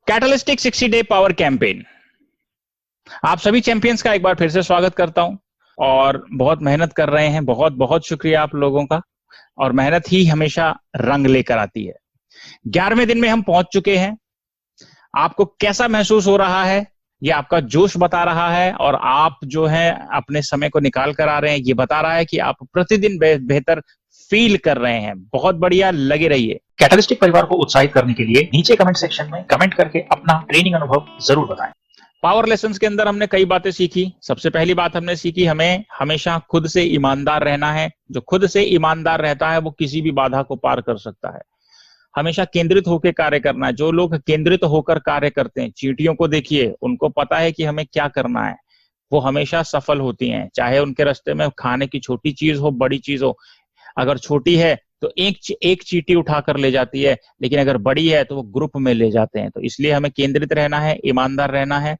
Catalytic 60 day power campaign. आप सभी champions का एक बार फिर से स्वागत करता हूं और बहुत मेहनत कर रहे हैं। बहुत बहुत शुक्रिया आप लोगों का। और मेहनत ही हमेशा रंग लेकर आती है। 11वें दिन में हम पहुंच चुके हैं। आपको कैसा महसूस हो रहा है? ये आपका जोश बता रहा है और आप जो है अपने समय को निकाल कर आ रहे हैं, ये बता रहा है कि आप प्रतिदिन बेहतर फील कर रहे हैं। बहुत बढ़िया, लगे रहिए। कैटलिस्टिक परिवार को उत्साहित करने के लिए नीचे कमेंट सेक्शन में कमेंट करके अपना ट्रेनिंग अनुभव जरूर बताएं। पावर लेसन्स के अंदर हमने कई बातें सीखी। सबसे पहली बात हमने सीखी, हमें हमेशा खुद से ईमानदार रहना है। जो खुद से ईमानदार रहता है वो किसी भी बाधा को पार कर सकता है। हमेशा केंद्रित होकर कार्य करना है। जो लोग केंद्रित होकर कार्य करते हैं, चींटियों को देखिए, उनको पता है कि हमें क्या करना है। वो हमेशा सफल होती हैं, चाहे उनके रास्ते में खाने की छोटी चीज हो, बड़ी चीज हो। अगर छोटी है तो एक चींटी उठाकर ले जाती है, लेकिन अगर बड़ी है तो वो ग्रुप में ले जाते हैं। तो इसलिए हमें केंद्रित रहना है, ईमानदार रहना है,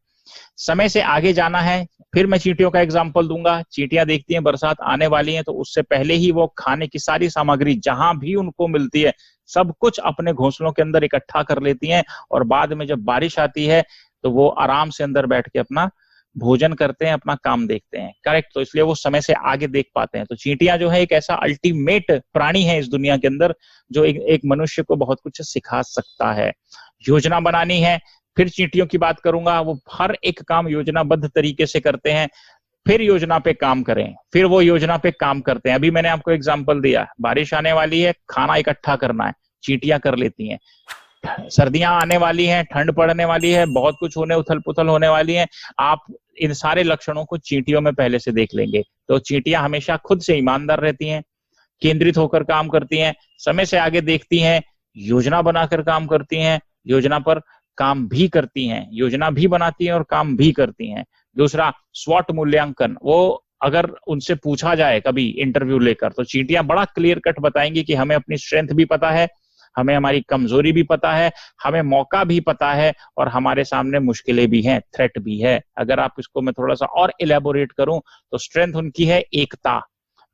समय से आगे जाना है। फिर मैं चींटियों का एग्जांपल दूंगा। चींटियां देखती हैं बरसात आने वाली है, तो उससे पहले ही वो खाने की सारी सामग्री जहां भी उनको मिलती है सब कुछ अपने घोंसलों के अंदर इकट्ठा कर लेती हैं। और बाद में जब बारिश आती है तो वो आराम से अंदर बैठ के अपना भोजन करते हैं, अपना काम देखते हैं। करेक्ट। तो इसलिए वो समय से आगे देख पाते हैं। तो चींटियां जो है एक ऐसा अल्टीमेट प्राणी है इस दुनिया के अंदर जो एक मनुष्य को बहुत कुछ सिखा सकता है। योजना बनानी है। फिर चींटियों की बात करूंगा। वो हर एक काम योजनाबद्ध तरीके से करते हैं। फिर योजना पे काम करें, फिर वो योजना पे काम करते हैं। अभी मैंने आपको एग्जांपल दिया, बारिश आने वाली है, खाना इकट्ठा करना है, चींटियां कर लेती हैं। सर्दियां आने वाली हैं, ठंड पड़ने वाली है, बहुत कुछ होने उथल पुथल होने वाली है। आप इन सारे लक्षणों को चींटियों में पहले से देख लेंगे। तो चींटियां हमेशा खुद से ईमानदार रहती हैं, केंद्रित होकर काम करती हैं, समय से आगे देखती हैं, योजना बनाकर काम करती हैं, योजना पर काम भी करती हैं, योजना भी बनाती हैं और काम भी करती हैं। दूसरा, स्वॉट मूल्यांकन। वो अगर उनसे पूछा जाए कभी इंटरव्यू लेकर, तो चींटियां बड़ा क्लियर कट बताएंगी कि हमें अपनी स्ट्रेंथ भी पता है, हमें हमारी कमजोरी भी पता है, हमें मौका भी पता है और हमारे सामने मुश्किलें भी हैं, थ्रेट भी है। अगर आप इसको मैं थोड़ा सा और इलेबोरेट करूं तो स्ट्रेंथ उनकी है एकता,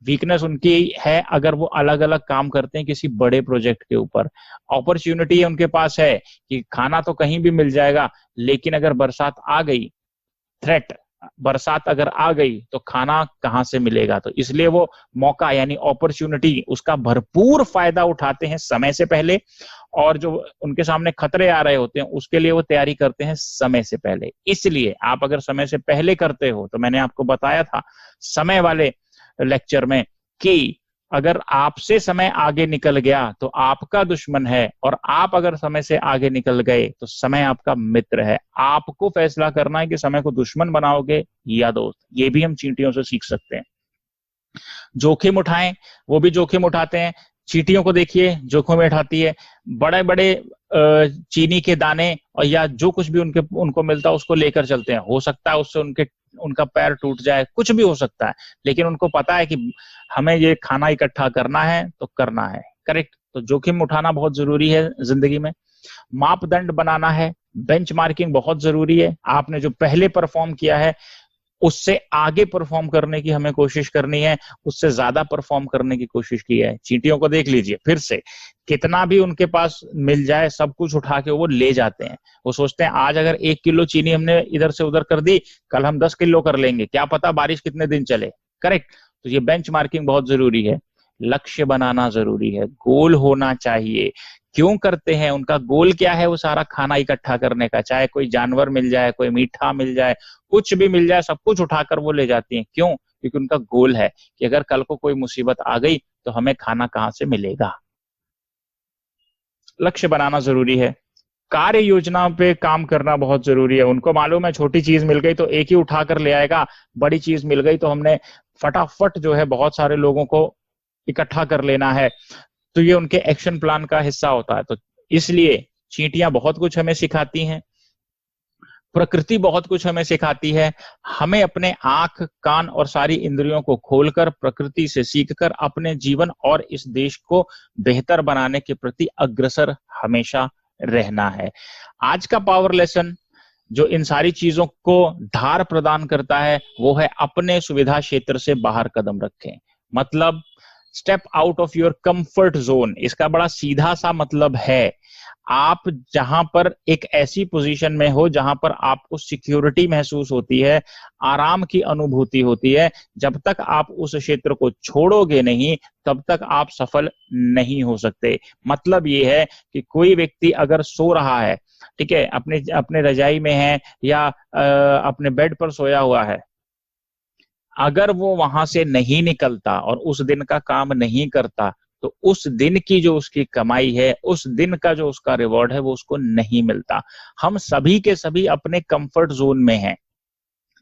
वीकनेस उनकी है अगर वो अलग अलग काम करते हैं किसी बड़े प्रोजेक्ट के ऊपर। अपॉर्चुनिटी उनके पास है कि खाना तो कहीं भी मिल जाएगा, लेकिन अगर बरसात आ गई, थ्रेट, बरसात अगर आ गई तो खाना कहां से मिलेगा। तो इसलिए वो मौका यानी अपॉर्चुनिटी, उसका भरपूर फायदा उठाते हैं समय से पहले। और जो उनके सामने खतरे आ रहे होते हैं उसके लिए वो तैयारी करते हैं समय से पहले। इसलिए आप अगर समय से पहले करते हो, तो मैंने आपको बताया था समय वाले लेक्चर में कि अगर आपसे समय आगे निकल गया तो आपका दुश्मन है, और आप अगर समय से आगे निकल गए तो समय आपका मित्र है। आपको फैसला करना है कि समय को दुश्मन बनाओगे या दोस्त। ये भी हम चींटियों से सीख सकते हैं। जोखिम उठाएं, वो भी जोखिम उठाते हैं। चींटियों को देखिए, जोखिम उठाती है। बड़े बड़े चीनी के दाने और या जो कुछ भी उनको मिलता है उसको लेकर चलते हैं। हो सकता है उससे उनका पैर टूट जाए, कुछ भी हो सकता है, लेकिन उनको पता है कि हमें ये खाना इकट्ठा करना है तो करना है। करेक्ट। तो जोखिम उठाना बहुत जरूरी है जिंदगी में। मापदंड बनाना है, बेंचमार्किंग बहुत जरूरी है। आपने जो पहले परफॉर्म किया है उससे आगे परफॉर्म करने की हमें कोशिश करनी है, उससे ज्यादा परफॉर्म करने की कोशिश की है। चींटियों को देख लीजिए फिर से, कितना भी उनके पास मिल जाए सब कुछ उठा के वो ले जाते हैं। वो सोचते हैं आज अगर 1 किलो चीनी हमने इधर से उधर कर दी, कल हम 10 किलो कर लेंगे, क्या पता बारिश कितने दिन चले। करेक्ट। तो ये बेंच मार्किंग बहुत जरूरी है। लक्ष्य बनाना जरूरी है, गोल होना चाहिए। क्यों करते हैं, उनका गोल क्या है? वो सारा खाना इकट्ठा करने का, चाहे कोई जानवर मिल जाए, कोई मीठा मिल जाए, कुछ भी मिल जाए, सब कुछ उठाकर वो ले जाती हैं। क्यों? क्योंकि उनका गोल है कि अगर कल को कोई मुसीबत आ गई तो हमें खाना कहां से मिलेगा। लक्ष्य बनाना जरूरी है। कार्य योजना पे काम करना बहुत जरूरी है। उनको मालूम है छोटी चीज मिल गई तो एक ही उठाकर ले आएगा, बड़ी चीज मिल गई तो हमने फटाफट जो है बहुत सारे लोगों को इकट्ठा कर लेना है। तो ये उनके एक्शन प्लान का हिस्सा होता है। तो इसलिए चींटियां बहुत कुछ हमें सिखाती हैं, प्रकृति बहुत कुछ हमें सिखाती है। हमें अपने आंख, कान और सारी इंद्रियों को खोलकर प्रकृति से सीखकर अपने जीवन और इस देश को बेहतर बनाने के प्रति अग्रसर हमेशा रहना है। आज का पावर लेसन जो इन सारी चीजों को धार प्रदान करता है वो है अपने सुविधा क्षेत्र से बाहर कदम रखें। मतलब step out of your comfort zone. इसका बड़ा सीधा सा मतलब है आप जहां पर एक ऐसी पोजीशन में हो जहां पर आपको सिक्योरिटी महसूस होती है, आराम की अनुभूति होती है, जब तक आप उस क्षेत्र को छोड़ोगे नहीं तब तक आप सफल नहीं हो सकते। मतलब ये है कि कोई व्यक्ति अगर सो रहा है, ठीक है, अपने अपने रजाई में है या अपने बेड पर सोया हुआ है, अगर वो वहां से नहीं निकलता और उस दिन का काम नहीं करता तो उस दिन की जो उसकी कमाई है, उस दिन का जो उसका रिवॉर्ड है, वो उसको नहीं मिलता। हम सभी के सभी अपने कंफर्ट जोन में हैं।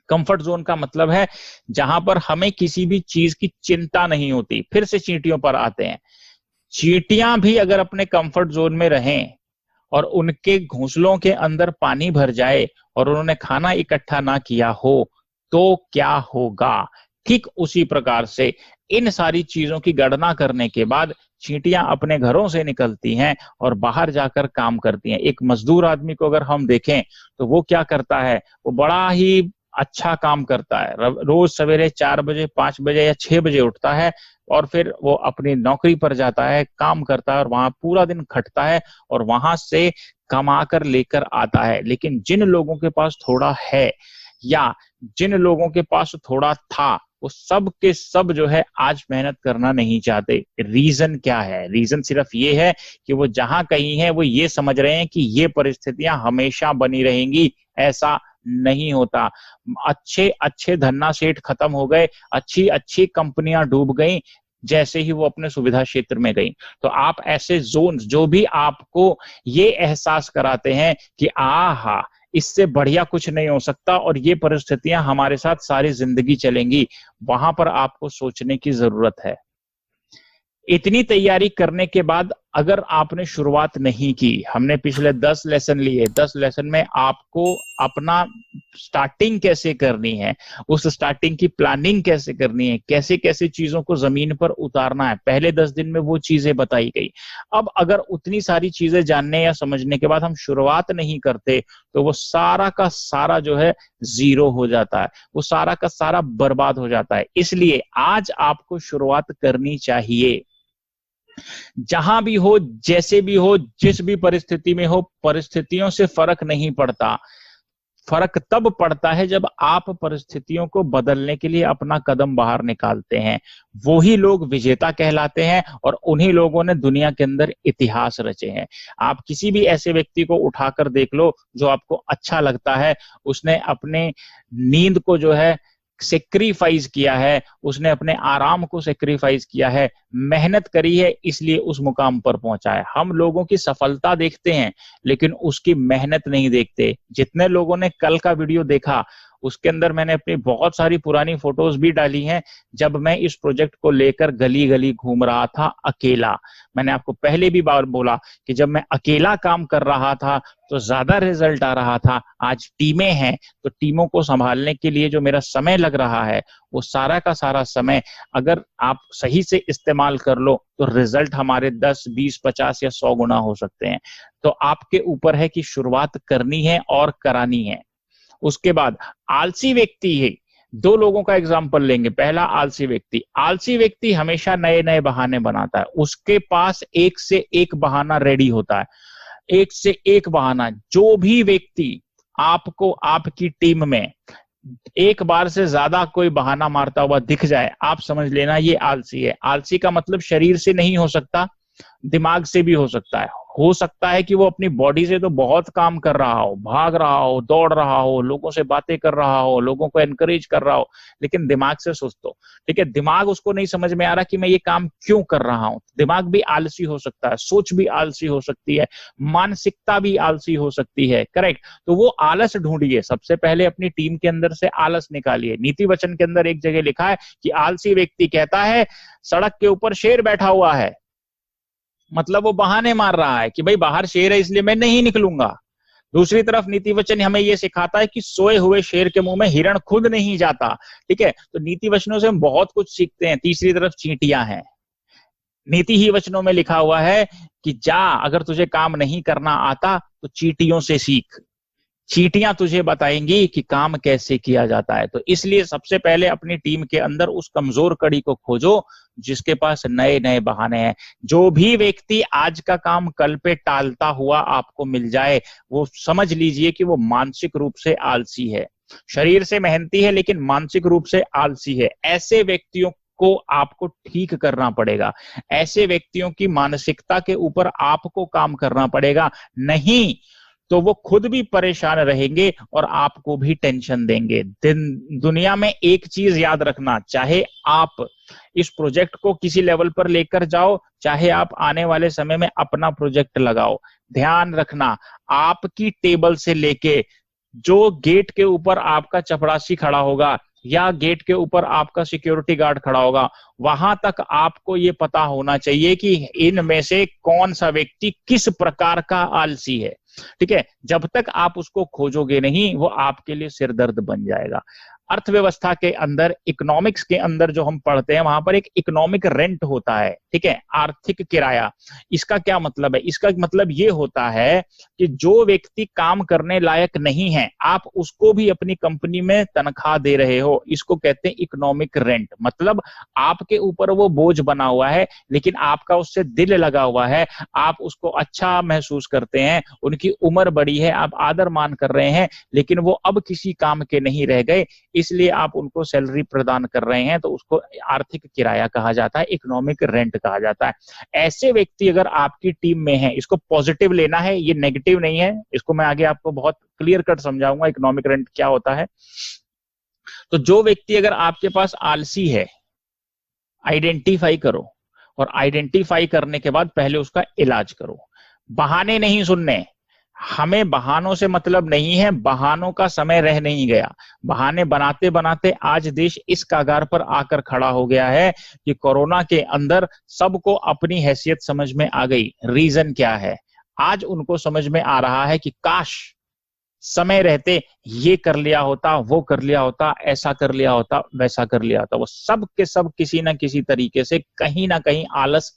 कंफर्ट जोन का मतलब है जहां पर हमें किसी भी चीज की चिंता नहीं होती। फिर से चींटियों पर आते हैं। चींटियां भी अगर अपने कंफर्ट जोन में रहें और उनके घोंसलों के अंदर पानी भर जाए और उन्होंने खाना इकट्ठा ना किया हो तो क्या होगा? ठीक उसी प्रकार से इन सारी चीजों की गणना करने के बाद चींटियां अपने घरों से निकलती हैं और बाहर जाकर काम करती हैं। एक मजदूर आदमी को अगर हम देखें तो वो क्या करता है, वो बड़ा ही अच्छा काम करता है। रोज सवेरे 4 बजे, 5 बजे या 6 बजे उठता है और फिर वो अपनी नौकरी पर जाता है, काम करता है और वहां पूरा दिन खटता है और वहां से कमा कर लेकर आता है। लेकिन जिन लोगों के पास थोड़ा है या जिन लोगों के पास थोड़ा था, वो सब के सब जो है आज मेहनत करना नहीं चाहते। रीजन क्या है? रीजन सिर्फ ये है कि वो जहां कहीं है वो ये समझ रहे हैं कि ये परिस्थितियां हमेशा बनी रहेंगी। ऐसा नहीं होता। अच्छे अच्छे धन्ना सेठ खत्म हो गए, अच्छी अच्छी कंपनियां डूब गई जैसे ही वो अपने सुविधा क्षेत्र में गई। तो आप ऐसे जोन जो भी आपको ये एहसास कराते हैं कि आहा, इससे बढ़िया कुछ नहीं हो सकता और ये परिस्थितियां हमारे साथ सारी जिंदगी चलेंगी, वहां पर आपको सोचने की जरूरत है। इतनी तैयारी करने के बाद अगर आपने शुरुआत नहीं की, हमने पिछले 10 लेसन लिए, 10 लेसन में आपको अपना स्टार्टिंग कैसे करनी है, उस स्टार्टिंग की प्लानिंग कैसे करनी है, कैसे कैसे चीजों को जमीन पर उतारना है, पहले 10 दिन में वो चीजें बताई गई। अब अगर उतनी सारी चीजें जानने या समझने के बाद हम शुरुआत नहीं करते तो वो सारा का सारा जो है जीरो हो जाता है, वो सारा का सारा बर्बाद हो जाता है। इसलिए आज आपको शुरुआत करनी चाहिए। जहां भी हो, जैसे भी हो, जिस भी परिस्थिति में हो, परिस्थितियों से फर्क नहीं पड़ता। फर्क तब पड़ता है जब आप परिस्थितियों को बदलने के लिए अपना कदम बाहर निकालते हैं। वो ही लोग विजेता कहलाते हैं और उन्हीं लोगों ने दुनिया के अंदर इतिहास रचे हैं। आप किसी भी ऐसे व्यक्ति को उठाकर देख लो जो आपको अच्छा लगता है, उसने अपने नींद को जो है सेक्रीफाइस किया है, उसने अपने आराम को सेक्रीफाइस किया है, मेहनत करी है, इसलिए उस मुकाम पर पहुंचा है। हम लोगों की सफलता देखते हैं लेकिन उसकी मेहनत नहीं देखते। जितने लोगों ने कल का वीडियो देखा उसके अंदर मैंने अपनी बहुत सारी पुरानी फोटोज भी डाली हैं जब मैं इस प्रोजेक्ट को लेकर गली गली घूम रहा था अकेला। मैंने आपको पहले भी बार बोला कि जब मैं अकेला काम कर रहा था तो ज्यादा रिजल्ट आ रहा था। आज टीमें हैं तो टीमों को संभालने के लिए जो मेरा समय लग रहा है वो सारा का सारा समय अगर आप सही से इस्तेमाल कर लो तो रिजल्ट हमारे 10, 20, 50 या 100 गुना हो सकते हैं। तो आपके ऊपर है कि शुरुआत करनी है और करानी है। उसके बाद आलसी व्यक्ति है, 2 लोगों का एग्जांपल लेंगे। पहला आलसी व्यक्ति। आलसी व्यक्ति हमेशा नए नए बहाने बनाता है, उसके पास एक से एक बहाना रेडी होता है, एक से एक बहाना। जो भी व्यक्ति आपको आपकी टीम में एक बार से ज्यादा कोई बहाना मारता हुआ दिख जाए, आप समझ लेना ये आलसी है। आलसी का मतलब शरीर से नहीं हो सकता, दिमाग से भी हो सकता है। हो सकता है कि वो अपनी बॉडी से तो बहुत काम कर रहा हो, भाग रहा हो, दौड़ रहा हो, लोगों से बातें कर रहा हो, लोगों को एनकरेज कर रहा हो, लेकिन दिमाग से सोच तो, ठीक है, दिमाग उसको नहीं समझ में आ रहा कि मैं ये काम क्यों कर रहा हूं। दिमाग भी आलसी हो सकता है, सोच भी आलसी हो सकती है, मानसिकता भी आलसी हो सकती है, करेक्ट। तो वो आलस ढूंढिए, सबसे पहले अपनी टीम के अंदर से आलस निकालिए। नीति वचन के अंदर एक जगह लिखा है कि आलसी व्यक्ति कहता है सड़क के ऊपर शेर बैठा हुआ है, मतलब वो बहाने मार रहा है कि भाई बाहर शेर है इसलिए मैं नहीं निकलूंगा। दूसरी तरफ नीति वचन हमें ये सिखाता है कि सोए हुए शेर के मुंह में हिरण खुद नहीं जाता, ठीक है। तो नीति वचनों से हम बहुत कुछ सीखते हैं। तीसरी तरफ चींटियां हैं। नीति ही वचनों में लिखा हुआ है कि जा, अगर तुझे काम नहीं करना आता तो चींटियों से सीख। चींटियां तुझे बताएंगी कि काम कैसे किया जाता है। तो इसलिए सबसे पहले अपनी टीम के अंदर उस कमजोर कड़ी को खोजो जिसके पास नए नए बहाने हैं। जो भी व्यक्ति आज का काम कल पे टालता हुआ आपको मिल जाए, वो समझ लीजिए कि वो मानसिक रूप से आलसी है। शरीर से मेहनती है लेकिन मानसिक रूप से आलसी है। ऐसे व्यक्तियों को आपको ठीक करना पड़ेगा। ऐसे व्यक्तियों की मानसिकता के ऊपर आपको काम करना पड़ेगा, नहीं तो वो खुद भी परेशान रहेंगे और आपको भी टेंशन देंगे। दुनिया में एक चीज याद रखना, चाहे आप इस प्रोजेक्ट को किसी लेवल पर लेकर जाओ, चाहे आप आने वाले समय में अपना प्रोजेक्ट लगाओ, ध्यान रखना आपकी टेबल से लेके जो गेट के ऊपर आपका चपरासी खड़ा होगा या गेट के ऊपर आपका सिक्योरिटी गार्ड खड़ा होगा, वहां तक आपको ये पता होना चाहिए कि इनमें से कौन सा व्यक्ति किस प्रकार का आलसी है। ठीक है, जब तक आप उसको खोजोगे नहीं, वो आपके लिए सिरदर्द बन जाएगा। अर्थव्यवस्था के अंदर, इकोनॉमिक्स के अंदर जो हम पढ़ते हैं, वहां पर एक इकोनॉमिक रेंट होता है। ठीक है, आर्थिक किराया। इसका क्या मतलब है? इसका मतलब ये होता है कि जो व्यक्ति काम करने लायक नहीं है, आप उसको भी अपनी कंपनी में तनख्वाह दे रहे हो, इसको कहते हैं इकोनॉमिक रेंट। मतलब आपके ऊपर वो बोझ बना हुआ है लेकिन आपका उससे दिल लगा हुआ है, आप उसको अच्छा महसूस करते हैं, उनकी उम्र बड़ी है, आप आदर मान कर रहे हैं, लेकिन वो अब किसी काम के नहीं रह गए, इसलिए आप उनको सैलरी प्रदान कर रहे हैं, तो उसको आर्थिक किराया कहा जाता है, इकोनॉमिक रेंट कहा जाता है। ऐसे व्यक्ति अगर आपकी टीम में हैं, इसको पॉजिटिव लेना है, ये नेगेटिव नहीं है, इसको मैं आगे आपको बहुत क्लियर कट समझाऊंगा इकोनॉमिक रेंट क्या होता है। तो जो व्यक्ति अगर आपके पास आलसी है, आइडेंटिफाई करो, और आइडेंटिफाई करने के बाद पहले उसका इलाज करो। बहाने नहीं सुनने, हमें बहानों से मतलब नहीं है, बहानों का समय रह नहीं गया। बहाने बनाते बनाते आज देश इस कगार पर आकर खड़ा हो गया है कि कोरोना के अंदर सबको अपनी हैसियत समझ में आ गई। रीजन क्या है? आज उनको समझ में आ रहा है कि काश समय रहते ये कर लिया होता, वो कर लिया होता, ऐसा कर लिया होता, वैसा कर लिया होता। वो सब के सब किसी ना किसी तरीके से कहीं ना कहीं आलस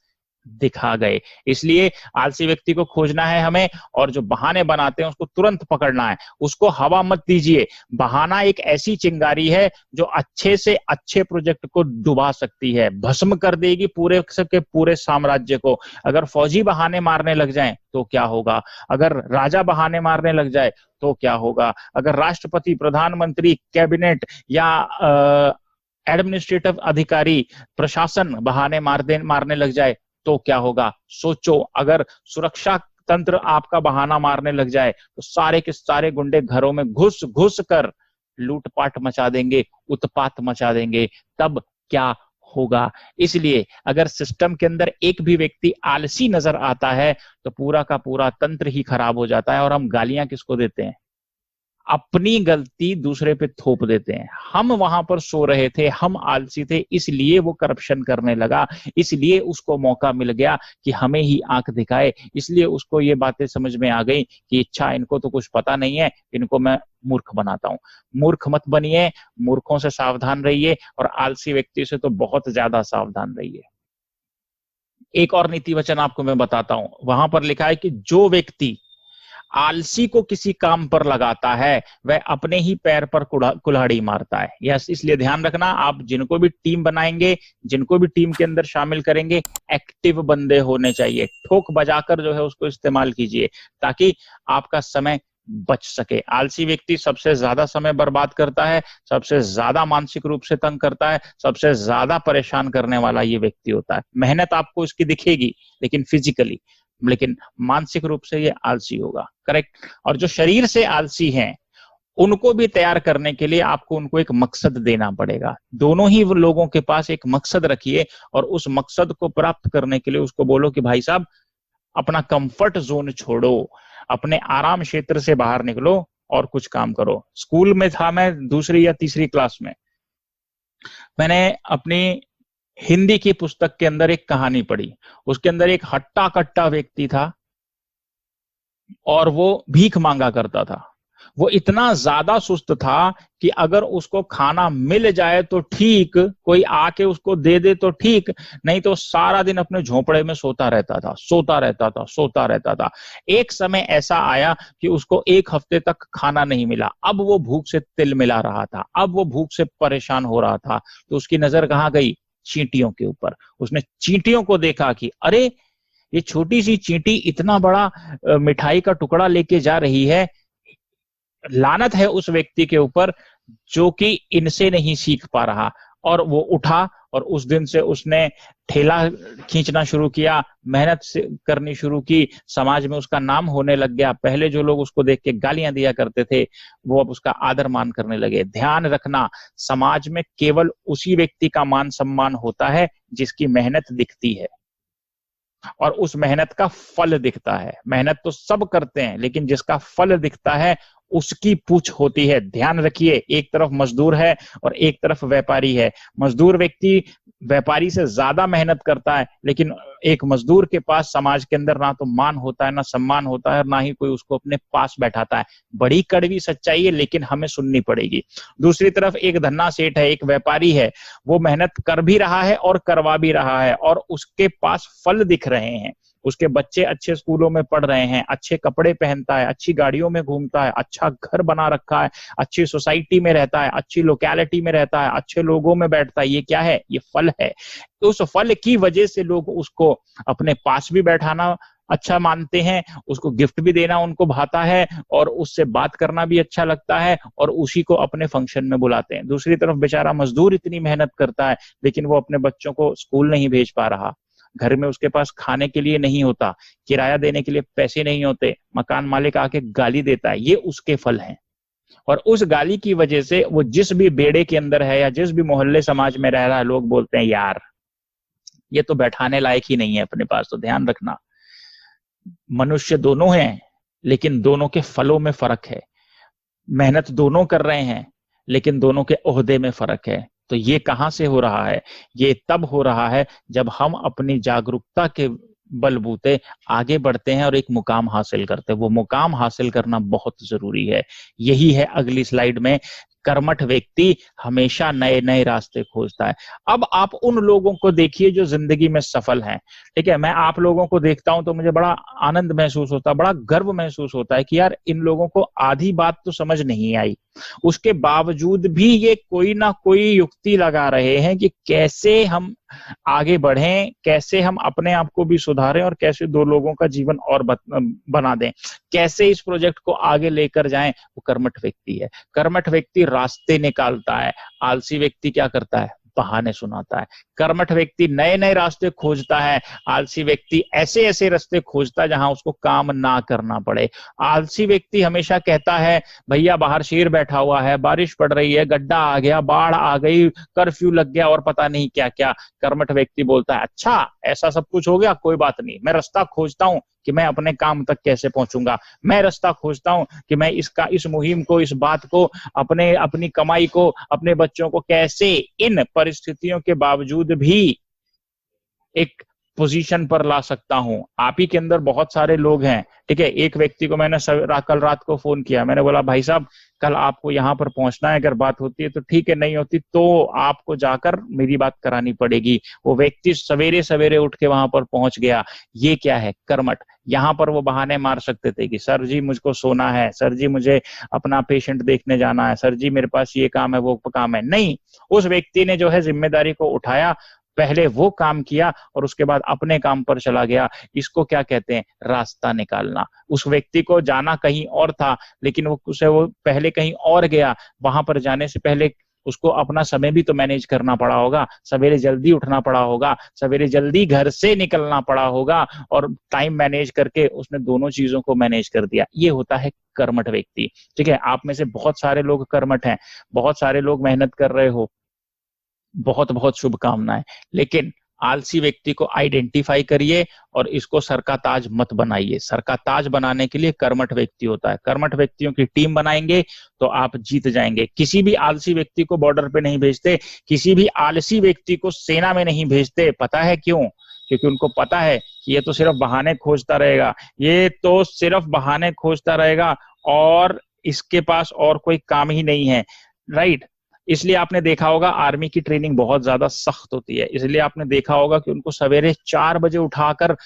दिखा गए। इसलिए आलसी व्यक्ति को खोजना है हमें, और जो बहाने बनाते हैं उसको तुरंत पकड़ना है, उसको हवा मत दीजिए। बहाना एक ऐसी चिंगारी है जो अच्छे से अच्छे प्रोजेक्ट को डुबा सकती है, भस्म कर देगी पूरे के पूरे साम्राज्य को। अगर फौजी बहाने मारने लग जाएं तो क्या होगा? अगर राजा बहाने मारने लग जाए तो क्या होगा? अगर राष्ट्रपति, प्रधानमंत्री, कैबिनेट या एडमिनिस्ट्रेटिव अधिकारी, प्रशासन बहाने मारने लग जाए तो क्या होगा? सोचो, अगर सुरक्षा तंत्र आपका बहाना मारने लग जाए तो सारे के सारे गुंडे घरों में घुस घुस कर लूटपाट मचा देंगे, उत्पात मचा देंगे, तब क्या होगा? इसलिए अगर सिस्टम के अंदर एक भी व्यक्ति आलसी नजर आता है तो पूरा का पूरा तंत्र ही खराब हो जाता है। और हम गालियां किसको देते हैं? अपनी गलती दूसरे पे थोप देते हैं। हम वहां पर सो रहे थे, हम आलसी थे, इसलिए वो करप्शन करने लगा, इसलिए उसको मौका मिल गया कि हमें ही आंख दिखाए, इसलिए उसको ये बातें समझ में आ गई कि अच्छा इनको तो कुछ पता नहीं है, इनको मैं मूर्ख बनाता हूं। मूर्ख मत बनिए, मूर्खों से सावधान रहिए, और आलसी व्यक्ति से तो बहुत ज्यादा सावधान रहिए। एक और नीति वचन आपको मैं बताता हूं, वहां पर लिखा है कि जो व्यक्ति आलसी को किसी काम पर लगाता है वह अपने ही पैर पर कुल्हाड़ी मारता है। यस, इसलिए ध्यान रखना, आप जिनको भी टीम बनाएंगे, जिनको भी टीम के अंदर शामिल करेंगे, एक्टिव बंदे होने चाहिए। ठोक बजाकर जो है उसको इस्तेमाल कीजिए ताकि आपका समय बच सके। आलसी व्यक्ति सबसे ज्यादा समय बर्बाद करता है, सबसे ज्यादा मानसिक रूप से तंग करता है, सबसे ज्यादा परेशान करने वाला ये व्यक्ति होता है। मेहनत आपको इसकी दिखेगी लेकिन फिजिकली, लेकिन मानसिक रूप से ये आलसी होगा। करेक्ट? और जो शरीर से आलसी हैं उनको भी तैयार करने के लिए आपको उनको एक मकसद देना पड़ेगा। दोनों ही लोगों के पास एक मकसद रखिए, और उस मकसद को प्राप्त करने के लिए उसको बोलो कि भाई साहब अपना कंफर्ट जोन छोड़ो, अपने आराम क्षेत्र से बाहर निकलो और कुछ काम करो। स्कूल में था मैं दूसरी या तीसरी क्लास में, मैंने अपनी हिंदी की पुस्तक के अंदर एक कहानी पढ़ी। उसके अंदर एक हट्टा कट्टा व्यक्ति था और वो भीख मांगा करता था। वो इतना ज्यादा सुस्त था कि अगर उसको खाना मिल जाए तो ठीक, कोई आके उसको दे दे तो ठीक, नहीं तो सारा दिन अपने झोपड़े में सोता रहता था, सोता रहता था, सोता रहता था। एक समय ऐसा आया कि उसको 1 हफ्ते तक खाना नहीं मिला। अब वो भूख से तिलमिला रहा था, अब वो भूख से परेशान हो रहा था। तो उसकी नजर कहाँ गई? चींटियों के ऊपर। उसने चींटियों को देखा कि अरे, ये छोटी सी चींटी इतना बड़ा मिठाई का टुकड़ा लेके जा रही है। लानत है उस व्यक्ति के ऊपर जो कि इनसे नहीं सीख पा रहा। और वो उठा और उस दिन से उसने ठेला खींचना शुरू किया, मेहनत करनी शुरू की, समाज में उसका नाम होने लग गया। पहले जो लोग उसको देख के गालियां दिया करते थे, वो अब उसका आदर मान करने लगे। ध्यान रखना, समाज में केवल उसी व्यक्ति का मान सम्मान होता है जिसकी मेहनत दिखती है और उस मेहनत का फल दिखता है। मेहनत तो सब करते हैं, लेकिन जिसका फल दिखता है उसकी पूछ होती है। ध्यान रखिए, एक तरफ मजदूर है और एक तरफ व्यापारी है। मजदूर व्यक्ति व्यापारी से ज्यादा मेहनत करता है, लेकिन एक मजदूर के पास समाज के अंदर ना तो मान होता है, ना सम्मान होता है, ना ही कोई उसको अपने पास बैठाता है। बड़ी कड़वी सच्चाई है, लेकिन हमें सुननी पड़ेगी। दूसरी तरफ एक धन्ना सेठ है, एक व्यापारी है, वो मेहनत कर भी रहा है और करवा भी रहा है, और उसके पास फल दिख रहे हैं। उसके बच्चे अच्छे स्कूलों में पढ़ रहे हैं, अच्छे कपड़े पहनता है, अच्छी गाड़ियों में घूमता है, अच्छा घर बना रखा है, अच्छी सोसाइटी में रहता है, अच्छी लोकेलिटी में रहता है, अच्छे लोगों में बैठता है। ये क्या है? ये फल है। तो उस फल की वजह से लोग उसको अपने पास भी बैठाना अच्छा मानते हैं, उसको गिफ्ट भी देना उनको भाता है, और उससे बात करना भी अच्छा लगता है, और उसी को अपने फंक्शन में बुलाते हैं। दूसरी तरफ बेचारा मजदूर इतनी मेहनत करता है, लेकिन वो अपने बच्चों को स्कूल नहीं भेज पा रहा, घर में उसके पास खाने के लिए नहीं होता, किराया देने के लिए पैसे नहीं होते, मकान मालिक आके गाली देता है। ये उसके फल हैं। और उस गाली की वजह से वो जिस भी बेड़े के अंदर है या जिस भी मोहल्ले समाज में रह रहा है, लोग बोलते हैं यार ये तो बैठाने लायक ही नहीं है अपने पास। तो ध्यान रखना, मनुष्य दोनों हैं, लेकिन दोनों के फलों में फर्क है। मेहनत दोनों कर रहे हैं, लेकिन दोनों के ओहदे में फर्क है। तो ये कहां से हो रहा है? ये तब हो रहा है जब हम अपनी जागरूकता के बलबूते आगे बढ़ते हैं और एक मुकाम हासिल करते हैं। वो मुकाम हासिल करना बहुत जरूरी है। यही है अगली स्लाइड में, कर्मठ व्यक्ति हमेशा नए नए रास्ते खोजता है। अब आप उन लोगों को देखिए जो जिंदगी में सफल हैं। ठीक है, मैं आप लोगों को देखता हूं तो मुझे बड़ा आनंद महसूस होता है, बड़ा गर्व महसूस होता है कि यार इन लोगों को आधी बात तो समझ नहीं आई, उसके बावजूद भी ये कोई ना कोई युक्ति लगा रहे हैं कि कैसे हम आगे बढ़ें, कैसे हम अपने आप को भी सुधारें, और कैसे 2 लोगों का जीवन और बना दें, कैसे इस प्रोजेक्ट को आगे लेकर जाएं। वो कर्मठ व्यक्ति है। कर्मठ व्यक्ति रास्ते निकालता है, आलसी व्यक्ति क्या करता है? बहाने सुनाता है। कर्मठ व्यक्ति नए नए रास्ते खोजता है, आलसी व्यक्ति ऐसे ऐसे रास्ते खोजता है जहां उसको काम ना करना पड़े। आलसी व्यक्ति हमेशा कहता है भैया बाहर शेर बैठा हुआ है, बारिश पड़ रही है, गड्ढा आ गया, बाढ़ आ गई, कर्फ्यू लग गया और पता नहीं क्या क्या। कर्मठ व्यक्ति बोलता है अच्छा ऐसा सब कुछ हो गया, कोई बात नहीं, मैं रास्ता खोजता हूं कि मैं अपने काम तक कैसे पहुंचूंगा, मैं रास्ता खोजता हूं कि मैं इस मुहिम को, इस बात को, अपनी कमाई को, अपने बच्चों को कैसे इन परिस्थितियों के बावजूद भी एक पोजीशन पर ला सकता हूं। आप ही के अंदर बहुत सारे लोग हैं। ठीक है, एक व्यक्ति को मैंने कल रात को फोन किया, मैंने बोला भाई साहब कल आपको यहां पर पहुंचना है, अगर बात होती है तो ठीक है, नहीं होती तो आपको जाकर मेरी बात करानी पड़ेगी। वो व्यक्ति सवेरे सवेरे उठ के वहां पर पहुंच गया। ये क्या है? कर्मठ। यहाँ पर वो बहाने मार सकते थे कि सर जी मुझको सोना है, सर जी मुझे अपना पेशेंट देखने जाना है, सर जी मेरे पास ये काम है, वो काम है। नहीं, उस व्यक्ति ने जो है जिम्मेदारी को उठाया, पहले वो काम किया और उसके बाद अपने काम पर चला गया। इसको क्या कहते हैं? रास्ता निकालना। उस व्यक्ति को जाना कहीं और था, लेकिन वो पहले कहीं और गया। वहां पर जाने से पहले उसको अपना समय भी तो मैनेज करना पड़ा होगा, सवेरे जल्दी उठना पड़ा होगा, सवेरे जल्दी घर से निकलना पड़ा होगा, और टाइम मैनेज करके उसने दोनों चीजों को मैनेज कर दिया। ये होता है कर्मठ व्यक्ति। ठीक है, आप में से बहुत सारे लोग कर्मठ हैं, बहुत सारे लोग मेहनत कर रहे हो, बहुत बहुत शुभकामनाएं। लेकिन आलसी व्यक्ति को आइडेंटिफाई करिए और इसको सर का ताज मत बनाइए। सर का ताज बनाने के लिए कर्मठ व्यक्ति होता है। कर्मठ व्यक्तियों की टीम बनाएंगे तो आप जीत जाएंगे। किसी भी आलसी व्यक्ति को बॉर्डर पे नहीं भेजते, किसी भी आलसी व्यक्ति को सेना में नहीं भेजते। पता है क्यों? क्योंकि उनको पता है कि ये तो सिर्फ बहाने खोजता रहेगा, ये तो सिर्फ बहाने खोजता रहेगा, और इसके पास और कोई काम ही नहीं है, राइट। इसलिए आपने देखा होगा आर्मी की ट्रेनिंग बहुत ज्यादा सख्त होती है, इसलिए आपने देखा होगा कि उनको सवेरे 4 बजे उठाकर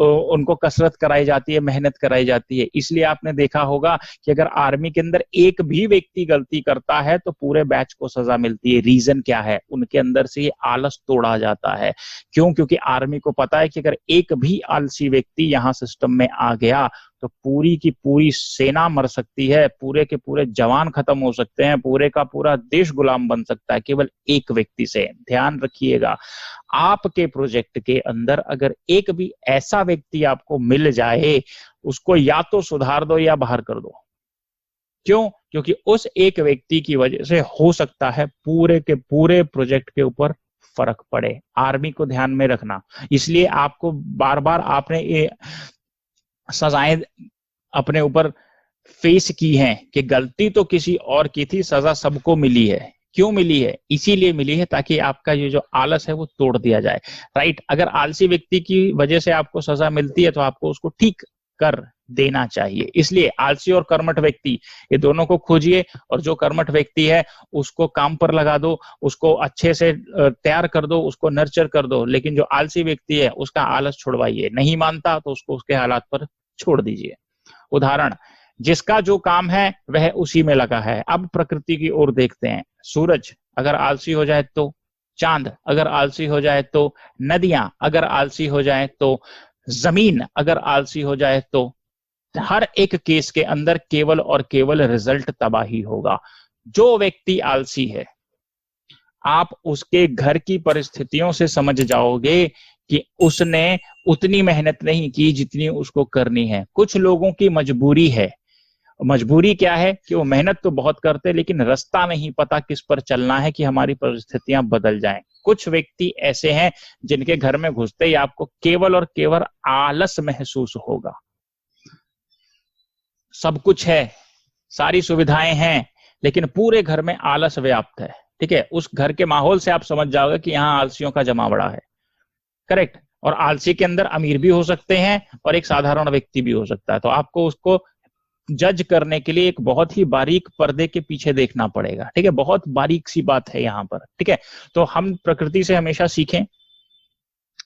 उनको कसरत कराई जाती है, मेहनत कराई जाती है। इसलिए आपने देखा होगा कि अगर आर्मी के अंदर एक भी व्यक्ति गलती करता है तो पूरे बैच को सजा मिलती है। रीजन क्या है? उनके अंदर से ये आलस तोड़ा जाता है। क्यों? क्योंकि आर्मी को पता है कि अगर एक भी आलसी व्यक्ति यहाँ सिस्टम में आ गया तो पूरी की पूरी सेना मर सकती है, पूरे के पूरे जवान खत्म हो सकते हैं, पूरे का पूरा देश गुलाम बन सकता है केवल एक व्यक्ति से। ध्यान रखिएगा, आपके प्रोजेक्ट के अंदर अगर एक भी ऐसा व्यक्ति आपको मिल जाए, उसको या तो सुधार दो या बाहर कर दो। क्यों? क्योंकि उस एक व्यक्ति की वजह से हो सकता है पूरे के पूरे प्रोजेक्ट के ऊपर फर्क पड़े। आर्मी को ध्यान में रखना। इसलिए आपको बार बार आपने ये सजाएं अपने ऊपर फेस की हैं कि गलती तो किसी और की थी, सजा सबको मिली है। क्यों मिली है? इसीलिए मिली है ताकि आपका ये जो आलस है वो तोड़ दिया जाए, राइट। अगर आलसी व्यक्ति की वजह से आपको सजा मिलती है तो आपको उसको ठीक कर देना चाहिए। इसलिए आलसी और कर्मठ व्यक्ति, ये दोनों को खोजिए और जो कर्मठ व्यक्ति है उसको काम पर लगा दो, उसको अच्छे से तैयार कर दो, उसको नर्चर कर दो। लेकिन जो आलसी व्यक्ति है उसका आलस छुड़वाइए। नहीं मानता तो उसको उसके हालात पर छोड़ दीजिए। उदाहरण, जिसका जो काम है वह उसी में लगा है। अब प्रकृति की ओर देखते हैं। सूरज अगर आलसी हो जाए तो, चांद अगर आलसी हो जाए तो, नदियां अगर आलसी हो जाए तो, जमीन अगर आलसी हो जाए तो, हर एक केस के अंदर केवल और केवल रिजल्ट तबाही होगा। जो व्यक्ति आलसी है, आप उसके घर की परिस्थितियों से समझ जाओगे कि उसने उतनी मेहनत नहीं की जितनी उसको करनी है। कुछ लोगों की मजबूरी है। मजबूरी क्या है कि वो मेहनत तो बहुत करते लेकिन रास्ता नहीं पता किस पर चलना है कि हमारी परिस्थितियां बदल जाएं। कुछ व्यक्ति ऐसे हैं जिनके घर में घुसते ही आपको केवल और केवल आलस महसूस होगा। सब कुछ है, सारी सुविधाएं हैं, लेकिन पूरे घर में आलस व्याप्त है। ठीक है, उस घर के माहौल से आप समझ जाओगे कि यहाँ आलसियों का जमावड़ा है। करेक्ट। और आलसी के अंदर अमीर भी हो सकते हैं और एक साधारण व्यक्ति भी हो सकता है। तो आपको उसको जज करने के लिए एक बहुत ही बारीक पर्दे के पीछे देखना पड़ेगा। ठीक है, बहुत बारीक सी बात है यहाँ पर। ठीक है, तो हम प्रकृति से हमेशा सीखें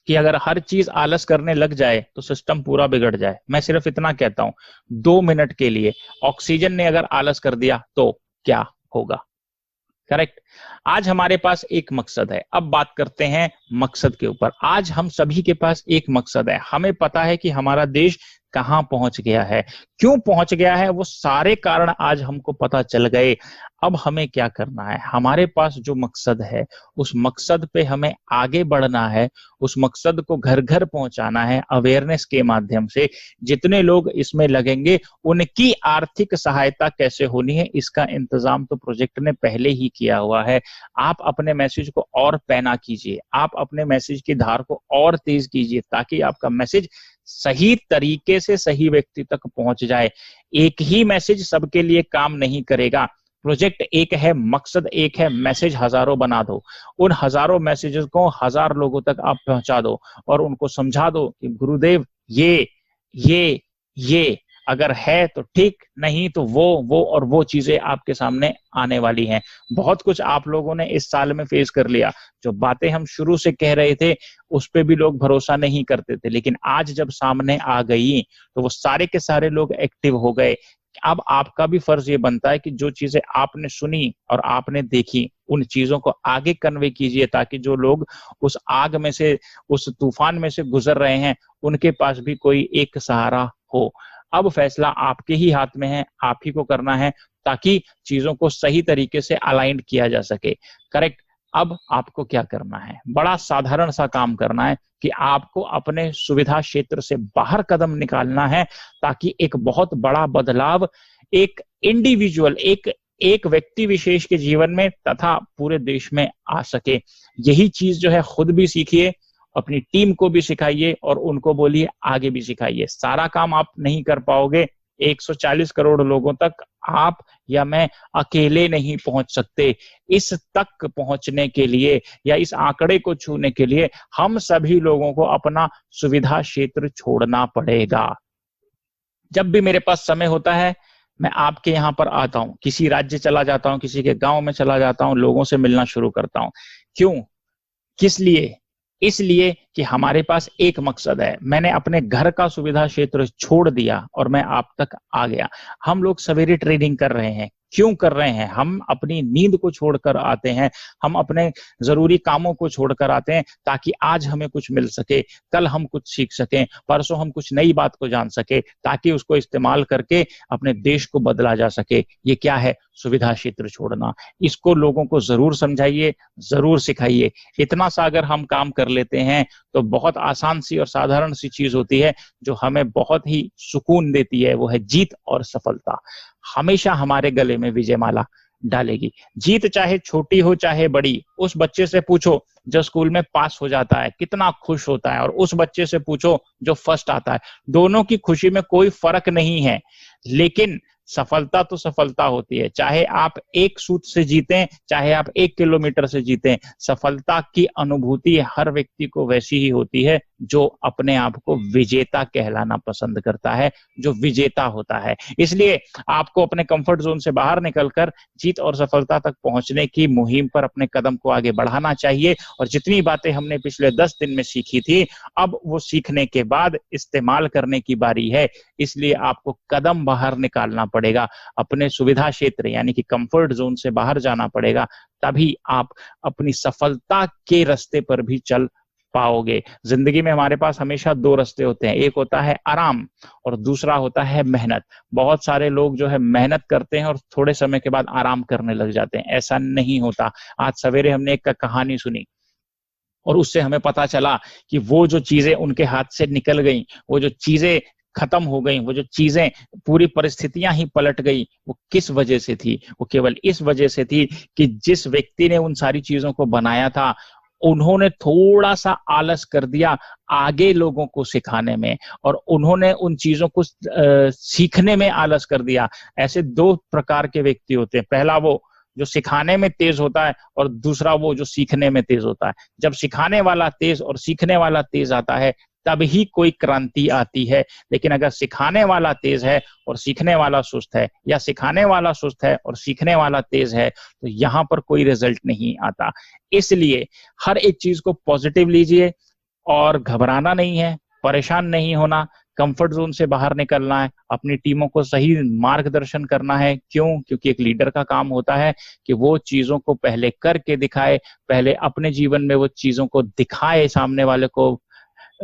कि अगर हर चीज आलस करने लग जाए तो सिस्टम पूरा बिगड़ जाए। मैं सिर्फ इतना कहता हूं, 2 मिनट के लिए ऑक्सीजन ने अगर आलस कर दिया तो क्या होगा? करेक्ट। आज हमारे पास एक मकसद है। अब बात करते हैं मकसद के ऊपर। आज हम सभी के पास एक मकसद है। हमें पता है कि हमारा देश कहां पहुंच गया है, क्यों पहुंच गया है, वो सारे कारण आज हमको पता चल गए। अब हमें क्या करना है? हमारे पास जो मकसद है उस मकसद पे हमें आगे बढ़ना है, उस मकसद को घर घर पहुंचाना है अवेयरनेस के माध्यम से। जितने लोग इसमें लगेंगे उनकी आर्थिक सहायता कैसे होनी है, इसका इंतजाम तो प्रोजेक्ट ने पहले ही किया हुआ है। आप अपने मैसेज को और पैना कीजिए, आप अपने मैसेज की धार को और तेज कीजिए ताकि आपका मैसेज सही तरीके से सही व्यक्ति तक पहुंच जाए। एक ही मैसेज सबके लिए काम नहीं करेगा। प्रोजेक्ट एक है, मकसद एक है, मैसेज हजारों बना दो। उन हजारों मैसेजेस को 1000 लोगों तक आप पहुंचा दो और उनको समझा दो कि गुरुदेव ये अगर है तो ठीक, नहीं तो वो और वो चीजें आपके सामने आने वाली हैं। बहुत कुछ आप लोगों ने इस साल में फेस कर लिया। जो बातें हम शुरू से कह रहे थे उस पे भी लोग भरोसा नहीं करते थे, लेकिन आज जब सामने आ गई तो वो सारे के सारे लोग एक्टिव हो गए। अब आपका भी फर्ज ये बनता है कि जो चीजें आपने सुनी और आपने देखी उन चीजों को आगे कन्वे कीजिए ताकि जो लोग उस आग में से, उस तूफान में से गुजर रहे हैं, उनके पास भी कोई एक सहारा हो। अब फैसला आपके ही हाथ में है, आप ही को करना है ताकि चीजों को सही तरीके से अलाइन किया जा सके। करेक्ट। अब आपको क्या करना है? बड़ा साधारण सा काम करना है कि आपको अपने सुविधा क्षेत्र से बाहर कदम निकालना है ताकि एक बहुत बड़ा बदलाव एक इंडिविजुअल, एक व्यक्ति विशेष के जीवन में तथा पूरे देश में आ सके। यही चीज जो है खुद भी सीखिए, अपनी टीम को भी सिखाइए और उनको बोलिए आगे भी सिखाइए। सारा काम आप नहीं कर पाओगे, 140 करोड़ लोगों तक आप या मैं अकेले नहीं पहुंच सकते। इस तक पहुंचने के लिए या इस आंकड़े को छूने के लिए हम सभी लोगों को अपना सुविधा क्षेत्र छोड़ना पड़ेगा। जब भी मेरे पास समय होता है मैं आपके यहाँ पर आता हूँ, किसी राज्य चला जाता हूँ, किसी के गांव में चला जाता हूँ, लोगों से मिलना शुरू करता हूँ। क्यों? किस लिए? इसलिए कि हमारे पास एक मकसद है। मैंने अपने घर का सुविधा क्षेत्र छोड़ दिया और मैं आप तक आ गया। हम लोग सवेरे ट्रेडिंग कर रहे हैं। क्यों कर रहे हैं? हम अपनी नींद को छोड़कर आते हैं, हम अपने जरूरी कामों को छोड़कर आते हैं ताकि आज हमें कुछ मिल सके, कल हम कुछ सीख सकें, परसों हम कुछ नई बात को जान सके, ताकि उसको इस्तेमाल करके अपने देश को बदला जा सके। ये क्या है? सुविधा क्षेत्र छोड़ना। इसको लोगों को जरूर समझाइए, जरूर सिखाइए। इतना सा अगर हम काम कर लेते हैं तो बहुत आसान सी और साधारण सी चीज होती है जो हमें बहुत ही सुकून देती है, वो है जीत और सफलता। हमेशा हमारे गले में विजय माला डालेगी। जीत चाहे छोटी हो चाहे बड़ी, उस बच्चे से पूछो जो स्कूल में पास हो जाता है कितना खुश होता है, और उस बच्चे से पूछो जो फर्स्ट आता है, दोनों की खुशी में कोई फर्क नहीं है। लेकिन सफलता तो सफलता होती है, चाहे आप 1 सूत से जीतें, चाहे आप 1 किलोमीटर से जीतें। सफलता की अनुभूति हर व्यक्ति को वैसी ही होती है जो अपने आप को विजेता कहलाना पसंद करता है, जो विजेता होता है। इसलिए आपको अपने कंफर्ट जोन से बाहर निकलकर जीत और सफलता तक पहुंचने की मुहिम पर अपने कदम को आगे बढ़ाना चाहिए। और जितनी बातें हमने पिछले 10 दिन में सीखी थी, अब वो सीखने के बाद इस्तेमाल करने की बारी है। इसलिए आपको कदम बाहर निकालना पड़ेगा, अपने सुविधा क्षेत्र यानी कि कंफर्ट जोन से बाहर जाना पड़ेगा, तभी आप अपनी सफलता के रास्ते पर भी चल पाओगे। जिंदगी में हमारे पास हमेशा 2 रास्ते होते हैं, एक होता है आराम और दूसरा होता है मेहनत। बहुत सारे लोग जो है मेहनत करते हैं और थोड़े समय के बाद आराम करने लग जाते हैं। ऐसा नहीं होता। आज सवेरे हमने एक कहानी सुनी और उससे हमें पता चला कि वो जो चीजें उनके हाथ से निकल गई, वो जो चीजें खत्म हो गई, वो जो चीजें, पूरी परिस्थितियां ही पलट गई, वो किस वजह से थी? वो केवल इस वजह से थी कि जिस व्यक्ति ने उन सारी चीजों को बनाया था, उन्होंने थोड़ा सा आलस कर दिया आगे लोगों को सिखाने में, और उन्होंने उन चीजों को सीखने में आलस कर दिया। ऐसे 2 प्रकार के व्यक्ति होते हैं, पहला वो जो सिखाने में तेज होता है और दूसरा वो जो सीखने में तेज होता है। जब सिखाने वाला तेज और सीखने वाला तेज आता है तब ही कोई क्रांति आती है। लेकिन अगर सिखाने वाला तेज है और सीखने वाला सुस्त है, या सिखाने वाला सुस्त है और सीखने वाला तेज है, तो यहाँ पर कोई रिजल्ट नहीं आता। इसलिए हर एक चीज को पॉजिटिव लीजिए और घबराना नहीं है, परेशान नहीं होना, कंफर्ट जोन से बाहर निकलना है, अपनी टीमों को सही मार्गदर्शन करना है। क्यों? क्योंकि एक लीडर का काम होता है कि वो चीजों को पहले करके दिखाए, पहले अपने जीवन में वो चीजों को दिखाए, सामने वाले को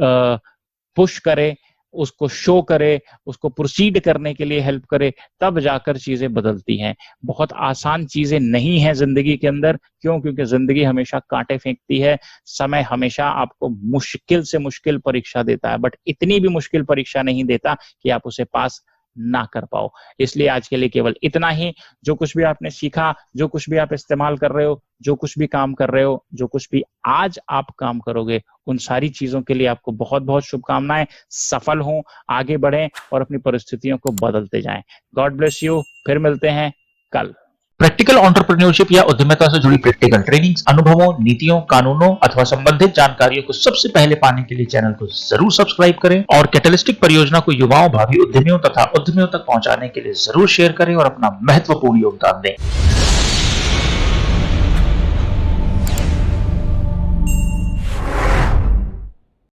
पुश करे, उसको शो करे, उसको प्रोसीड करने के लिए हेल्प करे, तब जाकर चीजें बदलती हैं। बहुत आसान चीजें नहीं है जिंदगी के अंदर। क्यों? क्योंकि जिंदगी हमेशा कांटे फेंकती है, समय हमेशा आपको मुश्किल से मुश्किल परीक्षा देता है, बट इतनी भी मुश्किल परीक्षा नहीं देता कि आप उसे पास ना कर पाओ। इसलिए आज के लिए केवल इतना ही। जो कुछ भी आपने सीखा, जो कुछ भी आप इस्तेमाल कर रहे हो, जो कुछ भी काम कर रहे हो, जो कुछ भी आज आप काम करोगे, उन सारी चीजों के लिए आपको बहुत बहुत शुभकामनाएं। सफल हों, आगे बढ़ें और अपनी परिस्थितियों को बदलते जाएं। God bless you. फिर मिलते हैं कल। प्रैक्टिकल एंटरप्रेन्योरशिप या उद्यमिता से जुड़ी प्रैक्टिकल ट्रेनिंग्स, अनुभवों, नीतियों, कानूनों अथवा संबंधित जानकारियों को सबसे पहले पाने के लिए चैनल को जरूर सब्सक्राइब करें और कैटलिस्टिक परियोजना को युवाओं, भावी उद्यमियों तथा उद्यमियों तक पहुंचाने के लिए जरूर शेयर करें और अपना महत्वपूर्ण योगदान दें।